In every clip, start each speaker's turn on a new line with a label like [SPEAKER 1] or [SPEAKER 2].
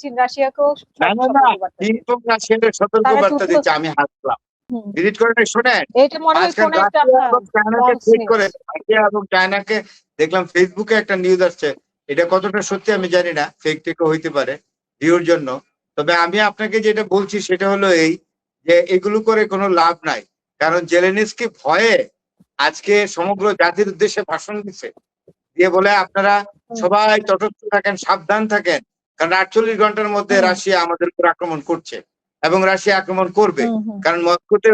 [SPEAKER 1] চীন রাশিয়াকেও
[SPEAKER 2] না না না,
[SPEAKER 1] সতর্কবার্তা
[SPEAKER 2] চীন
[SPEAKER 1] দিয়েছে।
[SPEAKER 2] তো রাশিয়াকে সতর্ক
[SPEAKER 1] তারা
[SPEAKER 2] বার্তা
[SPEAKER 1] যুদ্ধ
[SPEAKER 2] দিচ্ছে, আমি হাসলাম।
[SPEAKER 1] হুম,
[SPEAKER 2] ডিলিট করে নাই, শোনেন।
[SPEAKER 1] এটা মনে হয়
[SPEAKER 2] আজকাল
[SPEAKER 1] কোন একটা
[SPEAKER 2] রাশিয়া এবং চায়নাকে
[SPEAKER 1] ফলস
[SPEAKER 2] টুইট
[SPEAKER 1] নিউজ।
[SPEAKER 2] করে, রাশিয়া এবং চায়নাকে দেখলাম ফেসবুকে একটা নিউজ আসছে, এটা কতটা সত্যি আমি জানি না, ফেক টেকও হইতে পারে ভিউর জন্য। তবে আমি আপনাকে যেটা বলছি সেটা হলো এই, যে এগুলো করে কোনো লাভ নাই। কারণ জেলেনস্কি ভয়ে আজকে সমগ্র জাতির উদ্দেশ্যে ভাষণ দিচ্ছে, দিয়ে বলে আপনারা সবাই তটস্থ থাকেন, সাবধান থাকেন, কারণ 48 ঘন্টার মধ্যে
[SPEAKER 1] হুম
[SPEAKER 2] রাশিয়া আমাদের উপর আক্রমণ করছে এবং রাশিয়া আক্রমণ করবে।
[SPEAKER 1] হুম হুম
[SPEAKER 2] কারণ মস্কোতে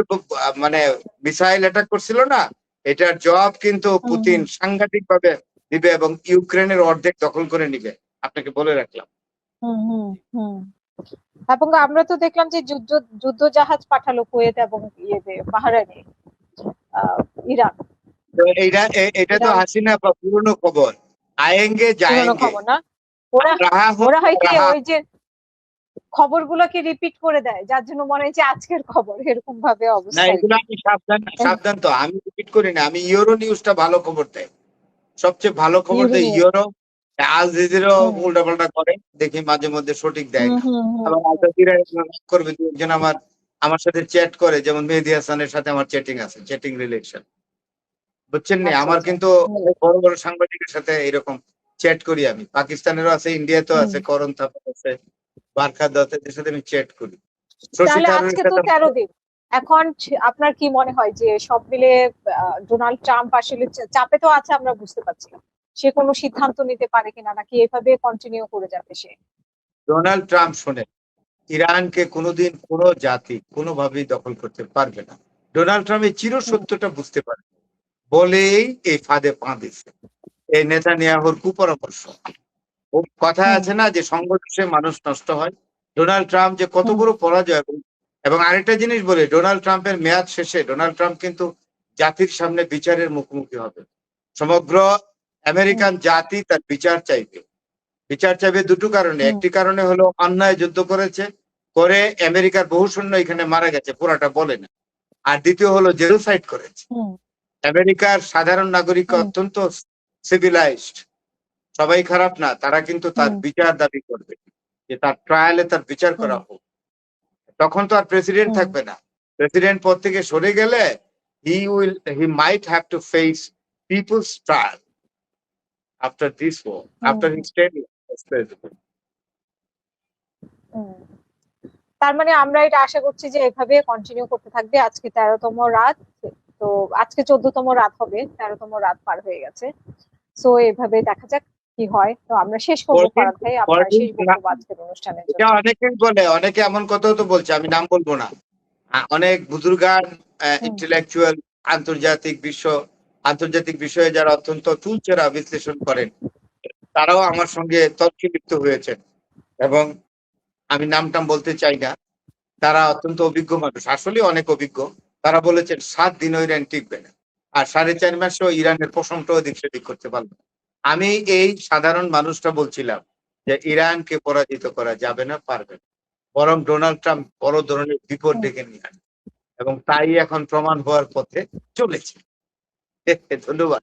[SPEAKER 2] মানে মিসাইল অ্যাটাক করছিল না, এটার জবাব কিন্তু
[SPEAKER 1] হুম
[SPEAKER 2] পুতিন
[SPEAKER 1] হুম
[SPEAKER 2] সাংঘাতিক ভাবে দিবে এবং ইউক্রেনের অর্ধেক দখল করে নিবে, আপনাকে বলে রাখলাম।
[SPEAKER 1] হুম হুম হুম। এবং আমরা তো দেখলাম যে যুদ্ধ জাহাজ পাঠালো কুয়েত এবং ইয়েতে বাহরাইনে, আহ, ইরান।
[SPEAKER 2] তো এটা তো
[SPEAKER 1] ইরান
[SPEAKER 2] হাসিনা বা পুরনো খবর, আয়েঙ্গে
[SPEAKER 1] পুরনো
[SPEAKER 2] যায়েঙ্গে,
[SPEAKER 1] খবর না? ওরা
[SPEAKER 2] রাহা হোক
[SPEAKER 1] ওরা হয় কি
[SPEAKER 2] রাহা।
[SPEAKER 1] ওই যে খবরগুলোকে রিপিট করে দেয়, যার জন্য মনে হয় যে আজকের খবর, এরকম ভাবে
[SPEAKER 2] না,
[SPEAKER 1] অবস্থা
[SPEAKER 2] এগুলো আমি সাবধান সাবধান, তো আমি রিপিট করি না, আমি ইউরো নিউজটা ভালো খবর দেয়, সবচেয়ে ভালো খবর দেয়
[SPEAKER 1] ইউরেনিয়াম।
[SPEAKER 2] ইউরো। আল জাজিরাও
[SPEAKER 1] হুম
[SPEAKER 2] উল্টাপাল্টা করে, দেখি মাঝে মধ্যে সঠিক দেয়
[SPEAKER 1] হুম
[SPEAKER 2] না।
[SPEAKER 1] হুম হুম
[SPEAKER 2] আবার আল জাজিরা করবে, দু একজন আমার আমার সাথে চ্যাট করে, যেমন মেহেদী হাসানের সাথে আমার চ্যাটিং আছে, চ্যাটিং রিলেশন, বুঝছেন নি?
[SPEAKER 1] আচ্ছা
[SPEAKER 2] আমার
[SPEAKER 1] আচ্ছা।
[SPEAKER 2] কিন্তু
[SPEAKER 1] হুম
[SPEAKER 2] অনেক বড় বড় সাংবাদিকের সাথে এরকম চ্যাট করি আমি, পাকিস্তানেরও আছে, ইন্ডিয়াতেও
[SPEAKER 1] হুম।
[SPEAKER 2] আছে, করণ থাপা আছে, বারখা দত্ত, এদের সাথে আমি চ্যাট করি, শশী
[SPEAKER 1] তাহলে
[SPEAKER 2] থারুরের
[SPEAKER 1] আজকে তো
[SPEAKER 2] সাথে।
[SPEAKER 1] 13 দিন। এখন আপনার কি মনে হয় যে সব মিলে ডোনাল্ড ট্রাম্প আসলে চাপে তো আছে, আমরা বুঝতে পারছি না সে কোনো সিদ্ধান্ত নিতে পারে কিনা, নাকি এভাবে কন্টিনিউ করে যাবে সে?
[SPEAKER 2] ডোনাল্ড ট্রাম্প শোনে, ইরানকে কোনোদিন কোনো জাতি কোনোভাবেই দখল করতে পারবে না। ডোনাল্ড ট্রাম্প এই চির
[SPEAKER 1] হুম
[SPEAKER 2] সত্যটা বুঝতে পারে বলেই এই ফাঁদে পা দিচ্ছে, এই নেতানিয়াহুর কুপরামর্শ। ও কথায়
[SPEAKER 1] হুম
[SPEAKER 2] আছে না যে সংঘর্ষে মানুষ নষ্ট হয়, ডোনাল্ড ট্রাম্প যে কত
[SPEAKER 1] হুম
[SPEAKER 2] বড় পরাজয়। এবং আরেকটা জিনিস বলে, ডোনাল্ড ট্রাম্পের মেয়াদ শেষে ডোনাল্ড ট্রাম্প কিন্তু জাতির সামনে বিচারের মুখোমুখি হবে। সমগ্র
[SPEAKER 1] হুম
[SPEAKER 2] আমেরিকান জাতি তার বিচার চাইবে। বিচার চাইবে দুটো কারণে,
[SPEAKER 1] হুম
[SPEAKER 2] একটি কারণে হলো অন্যায় যুদ্ধ করেছে, করে আমেরিকার বহু সৈন্য এখানে মারা গেছে, পুরাটা বলে না। আর দ্বিতীয় হলো জেনোসাইড করেছে।
[SPEAKER 1] হুম
[SPEAKER 2] আমেরিকার সাধারণ নাগরিক
[SPEAKER 1] হুম
[SPEAKER 2] অত্যন্ত সিভিলাইজড, সবাই খারাপ না, তারা কিন্তু তার
[SPEAKER 1] হুম
[SPEAKER 2] বিচার দাবি করবে, যে তার ট্রায়ালে তার বিচার
[SPEAKER 1] হুম
[SPEAKER 2] করা হোক। তখন তো আর প্রেসিডেন্ট
[SPEAKER 1] হুম
[SPEAKER 2] থাকবে না, প্রেসিডেন্ট পদ থেকে সরে গেলে he might have to face people's trial after this war,
[SPEAKER 1] hmm
[SPEAKER 2] after
[SPEAKER 1] hmm
[SPEAKER 2] his tenure as president.
[SPEAKER 1] Hmm. তার মানে আমরা এটা আশা করছি যে এভাবে কন্টিনিউ করতে থাকবে। আজকে 13তম রাত, তো আজকে 14তম রাত হবে, 13তম রাত পার হয়ে গেছে। সো এভাবে দেখা যাক কি হয়। তো আমরা শেষ করবো
[SPEAKER 2] পরদিন
[SPEAKER 1] ফরাদ ভাই, আপনার
[SPEAKER 2] পরদিন
[SPEAKER 1] শেষ বক্তব্য আজকের অনুষ্ঠানের
[SPEAKER 2] এটা
[SPEAKER 1] জন্য।
[SPEAKER 2] অনেকেই বলে, অনেকে এমন কথাও তো বলছে, আমি নাম বলবো না, অনেক বুজুর্গান
[SPEAKER 1] হুম
[SPEAKER 2] ইন্টেলেকচুয়াল, আন্তর্জাতিক আন্তর্জাতিক বিষয়ে যারা অত্যন্ত চুলচেরা বিশ্লেষণ করেন, তারাও আমার সঙ্গে তর্কে লিপ্ত হয়েছেন। এবং আমি নাম টাম বলতে চাই না, তারা অত্যন্ত অভিজ্ঞ মানুষ, আসলে অনেক অভিজ্ঞ। তারা বলেছেন 7 দিনও ইরান টিকবে না, আর 4.5 মাসেও ইরানের প্রশমটাও দিক সেদিক করতে পারবে না। আমি এই সাধারণ মানুষটা বলছিলাম যে ইরানকে পরাজিত করা যাবে না, পারবে না, বরং ডোনাল্ড ট্রাম্প বড় ধরনের বিপদ
[SPEAKER 1] হুম।
[SPEAKER 2] ডেকে নিয়ে আসবে, এবং তাই এখন প্রমাণ হওয়ার পথে চলেছে। ধন্যবাদ।